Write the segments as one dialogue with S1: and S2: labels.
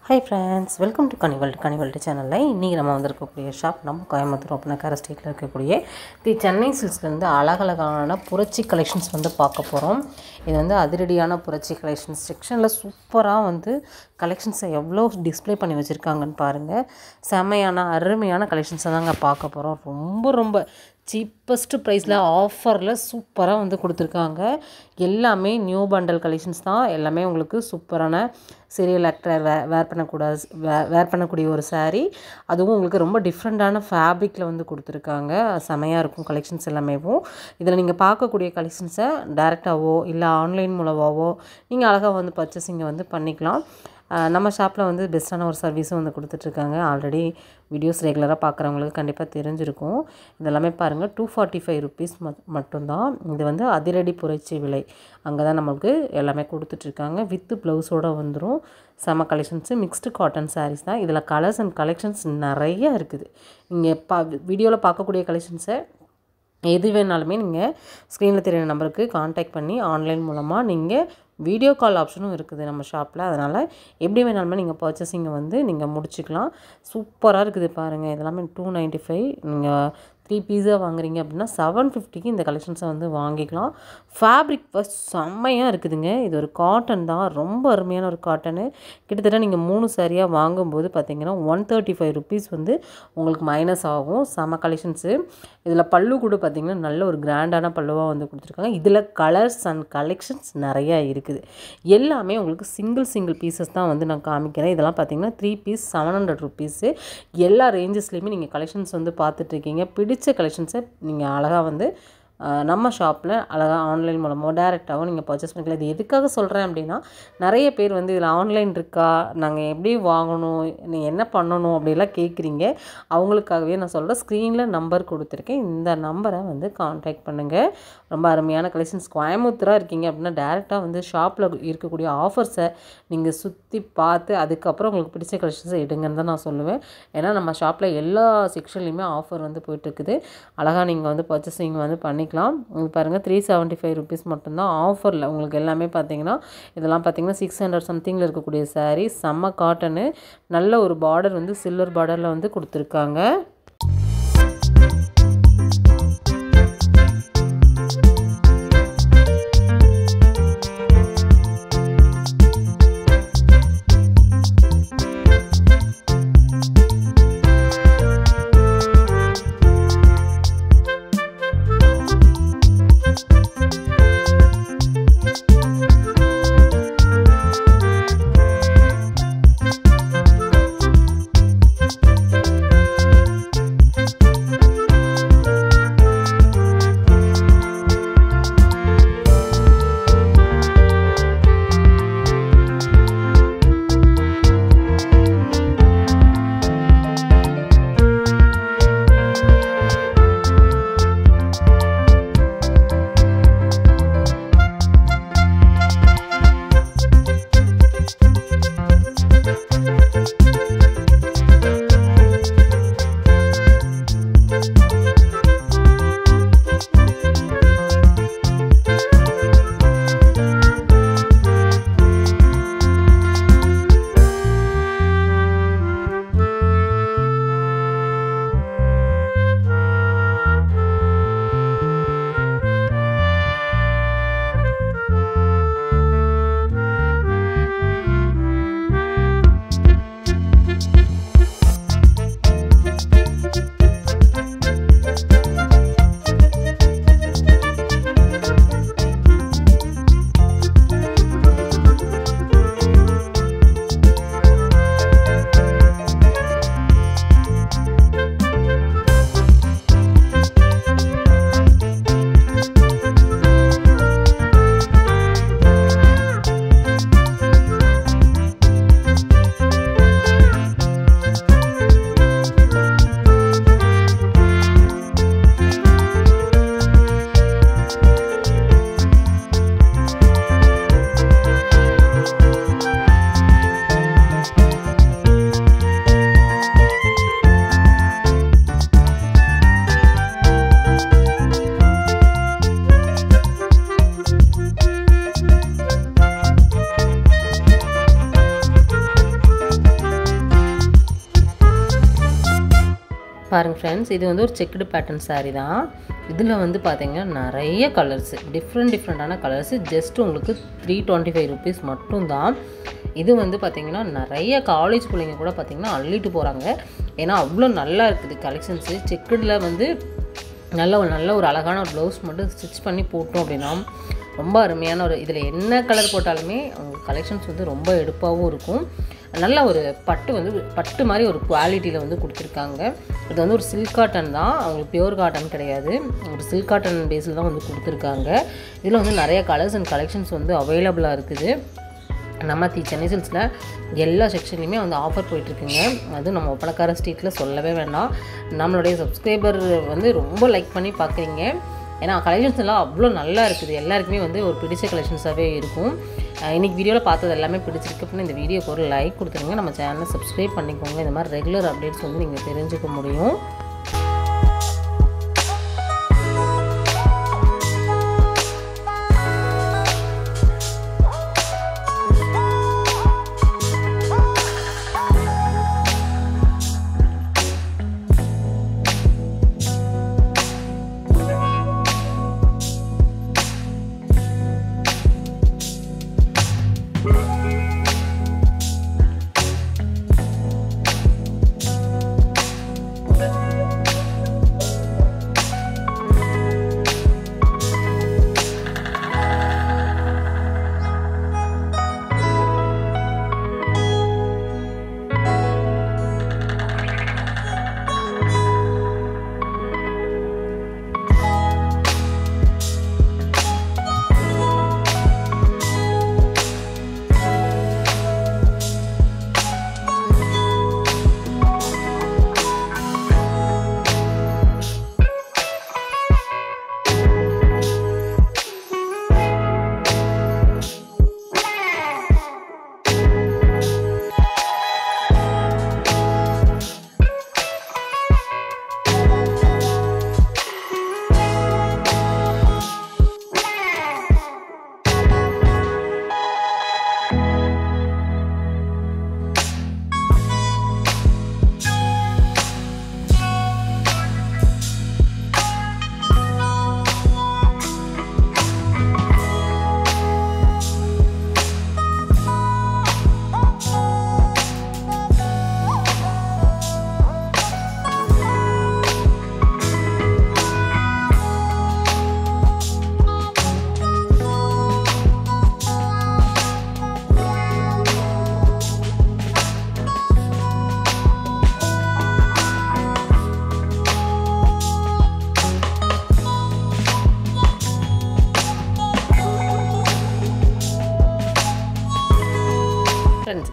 S1: Hi friends, welcome to Kanivaldu channel. இன்னைக்கு நம்ம வந்திருக்கக்கூடிய ஷாப் நம்ம கோயம்புத்தூர் ஒப்பனக்கார ஸ்ட்ரீட்ல இருக்கக்கூடிய தி சென்னை சில்க்ஸ்ல இருந்து அழகழகான புரட்சி கலெக்ஷன்ஸ் வந்து பார்க்க போறோம். இது வந்து அதிரடியான புரட்சி கலெக்ஷன்ஸ் செக்ஷன்ல சூப்பரா வந்து கலெக்ஷன்ஸை எவ்வளோ டிஸ்ப்ளே பண்ணி வச்சிருக்காங்கன்னு பாருங்க. செமையான அருமையான கலெக்ஷன்ஸை தாங்க பார்க்க போறோம். ரொம்ப சீப்பஸ்ட் ப்ரைஸில் ஆஃபரில் சூப்பராக வந்து கொடுத்துருக்காங்க. எல்லாமே நியூ பண்டல் கலெக்ஷன்ஸ் தான். எல்லாமே உங்களுக்கு சூப்பரான சீரியல் ஆக்டர் வேர் பண்ணக்கூடிய ஒரு சாரீ. அதுவும் உங்களுக்கு ரொம்ப டிஃப்ரெண்ட்டான ஃபேப்ரிக்கில் வந்து கொடுத்துருக்காங்க. செமையாக இருக்கும் கலெக்ஷன்ஸ் எல்லாமேவும். இதில் நீங்கள் பார்க்கக்கூடிய கலெக்ஷன்ஸை டேரெக்டாகவோ இல்லை ஆன்லைன் மூலமாகவோ நீங்கள் அழகாக வந்து பர்ச்சேசிங்கை வந்து பண்ணிக்கலாம். நம்ம ஷாப்பில் வந்து பெஸ்ட்டான ஒரு சர்வீஸும் வந்து கொடுத்துட்ருக்காங்க. ஆல்ரெடி வீடியோஸ் ரெகுலராக பார்க்குறவங்களுக்கு கண்டிப்பாக தெரிஞ்சிருக்கும். இதெல்லாமே பாருங்கள், 245 ருபீஸ் மட்டும்தான். இது வந்து அதிரடி புரட்சி விலை. அங்கே தான் நம்மளுக்கு எல்லாமே கொடுத்துட்ருக்காங்க. வித்து ப்ளவுஸோடு வந்துடும். செம கலெக்ஷன்ஸு மிக்ஸ்டு காட்டன் சாரீஸ் தான். இதில் கலர்ஸ் அண்ட் கலெக்ஷன்ஸ் நிறையா இருக்குது. இங்கே வீடியோவில் பார்க்கக்கூடிய கலெக்ஷன்ஸை எது வேணாலுமே நீங்கள் ஸ்க்ரீனில் தெரியுற நம்பருக்கு கான்டாக்ட் பண்ணி ஆன்லைன் மூலமாக நீங்கள் வீடியோ கால் ஆப்ஷனும் இருக்குது நம்ம ஷாப்பில். அதனால் எப்படி வேணாலுமே நீங்கள் பர்ச்சேசிங்கை வந்து நீங்கள் முடிச்சுக்கலாம். சூப்பராக இருக்குது பாருங்கள். இதெல்லாமே 295. நீங்கள் 3 பீஸாக வாங்குறீங்க அப்படின்னா 750க்கு இந்த கலெக்ஷன்ஸை வந்து வாங்கிக்கலாம். ஃபேப்ரிக் ஃபஸ்ட் செம்மையாக இருக்குதுங்க. இது ஒரு காட்டன் தான், ரொம்ப அருமையான ஒரு காட்டனு. கிட்டத்தட்ட நீங்கள் 3 சாரியாக வாங்கும்போது பார்த்தீங்கன்னா 135 ருபீஸ் வந்து உங்களுக்கு மைனஸ் ஆகும். செம கலெக்ஷன்ஸு. இதில் பல்லு கூட பார்த்திங்கன்னா நல்ல ஒரு கிராண்டான பல்லுவாக வந்து கொடுத்துருக்காங்க. இதில் கலர்ஸ் அண்ட் கலெக்ஷன்ஸ் நிறையா இருக்குது. எல்லாமே உங்களுக்கு சிங்கிள் பீசஸ் தான் வந்து நான் காமிக்கிறேன். இதெல்லாம் பார்த்திங்கன்னா 3 பீஸ் 700 ருபீஸு. எல்லா ரேஞ்சஸ்லேயுமே நீங்கள் கலெக்ஷன்ஸ் வந்து பார்த்துட்ருக்கீங்க. பிடிச்ச கலெக்ஷன்ஸை நீங்கள் அழகாக வந்து நம்ம ஷாப்பில் அழகாக ஆன்லைன் மூலமாக டேரெக்டாகவும் நீங்கள் பர்ச்சேஸ் பண்ணிக்கலாம். இது எதுக்காக சொல்கிறேன் அப்படின்னா, நிறைய பேர் வந்து இதில் ஆன்லைன் இருக்கா, நாங்கள் எப்படி வாங்கணும், நீங்கள் என்ன பண்ணணும் அப்படிலாம் கேட்குறீங்க. அவங்களுக்காகவே நான் சொல்கிறேன். ஸ்க்ரீனில் நம்பர் கொடுத்துருக்கேன். இந்த நம்பரை வந்து கான்டாக்ட் பண்ணுங்கள். ரொம்ப அருமையான கலெக்ஷன்ஸ். கோயம்புத்தூராக இருக்கீங்க அப்படின்னா டேரெக்டாக வந்து ஷாப்பில் இருக்கக்கூடிய ஆஃபர்ஸை நீங்கள் சுற்றி பார்த்து அதுக்கப்புறம் உங்களுக்கு பிடிச்ச கலெக்ஷன்ஸை எடுங்கன்னு தான் நான் சொல்லுவேன். ஏன்னா நம்ம ஷாப்பில் எல்லா செக்ஷன்லேயுமே ஆஃபர் வந்து போயிட்டுருக்குது. அழகாக நீங்கள் வந்து பர்ச்சேசிங் வந்து பண்ணிக்கலாம். பாருங்கள், 375 ருபீஸ் மட்டும்தான் ஆஃபரில் உங்களுக்கு. எல்லாமே பார்த்தீங்கன்னா இதெல்லாம் பார்த்தீங்கன்னா 600 சம்திங்கில் இருக்கக்கூடிய சாரீ. செம்ம காட்டனு. நல்ல ஒரு பார்டர் வந்து சில்வர் பார்டரில் வந்து கொடுத்துருக்காங்க. பாருங்கள் ஃப்ரெண்ட்ஸ், இது வந்து ஒரு செக்குடு பேட்டர்ன் சாரீ தான். இதில் வந்து பார்த்திங்கன்னா நிறைய கலர்ஸு, டிஃப்ரெண்ட்டான கலர்ஸு. ஜஸ்ட் உங்களுக்கு 325 rupees மட்டும்தான். இது வந்து பார்த்திங்கன்னா நிறைய காலேஜ் பிள்ளைங்க கூட பார்த்திங்கன்னா அள்ளிட்டு போகிறாங்க. ஏன்னா அவ்வளோ நல்லா இருக்குது கலெக்ஷன்ஸு. செக்குடில் வந்து நல்ல ஒரு அழகான ஒரு ப்ளவுஸ் மட்டும் ஸ்டிச் பண்ணி போட்டோம் அப்படின்னா ரொம்ப அருமையான ஒரு, இதில் என்ன கலர் போட்டாலுமே உங்களுக்கு கலெக்ஷன்ஸ் வந்து ரொம்ப எடுப்பாகவும் இருக்கும். நல்ல ஒரு பட்டு மாதிரி ஒரு குவாலிட்டியில் வந்து கொடுத்துருக்காங்க. இது வந்து ஒரு சில்க் காட்டன் தான், அவங்களுக்கு பியூர் காட்டன் கிடையாது. ஒரு சில்க் காட்டன் பேஸில் தான் வந்து கொடுத்துருக்காங்க. இதில் வந்து நிறைய கலர்ஸ் அண்ட் கலெக்ஷன்ஸ் வந்து அவைலபிளாக இருக்குது. நம்ம சென்னை சில்க்ஸில் எல்லா செக்ஷன்லையுமே வந்து ஆஃபர் போயிட்டுருக்குங்க. அது நம்ம ஒப்பனக்கார ஸ்ட்ரீட்டில் சொல்லவே வேண்டாம். நம்மளுடைய சப்ஸ்கிரைபர் வந்து ரொம்ப லைக் பண்ணி பார்க்குறீங்க. ஏன்னா கலெக்ஷன்ஸ் எல்லாம் அவ்வளோ நல்லா இருக்குது. எல்லாருக்குமே வந்து ஒரு பிடிச்ச கலெக்ஷன்ஸாகவே இருக்கும். இன்றைக்கி வீடியோவில் பார்த்தது எல்லாமே பிடிச்சிருக்கு அப்படின்னா இந்த வீடியோக்கு ஒரு லைக் கொடுத்துருங்க. நம்ம சேனலை சப்ஸ்கிரைப் பண்ணிக்கோங்க. இந்த மாதிரி ரெகுலர் அப்டேட்ஸ் வந்து நீங்கள் தெரிஞ்சுக்க முடியும்.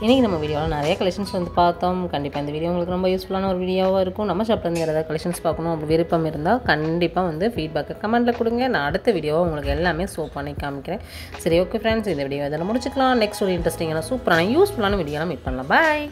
S1: இன்றைக்கி நம்ம வீடியோவில் நிறைய கலெக்ஷன்ஸ் வந்து பார்த்தோம். கண்டிப்பாக இந்த வீடியோ உங்களுக்கு ரொம்ப யூஸ்ஃபுல்லான ஒரு வீடியோவாக இருக்கும். நம்ம ஷாப்லேருந்து வேறு ஏதாவது கலெக்ஷன்ஸ் பார்க்கணும் அப்படி விருப்பம் இருந்தால் கண்டிப்பாக வந்து ஃபீட்பேக்கை கமெண்ட்டில் கொடுங்க. நான் அடுத்த வீடியோவை உங்களுக்கு எல்லாமே பண்ணி காமிக்கிறேன். சரி, ஓகே ஃப்ரெண்ட்ஸ், இந்த வீடியோ இதில் முடிச்சுக்கலாம். நெக்ஸ்ட் ஒரு இன்ட்ரெஸ்டிங்கான சூப்பரான யூஸ்ஃபுல்லான வீடியோலாம் மீட் பண்ணலாம். பாய்.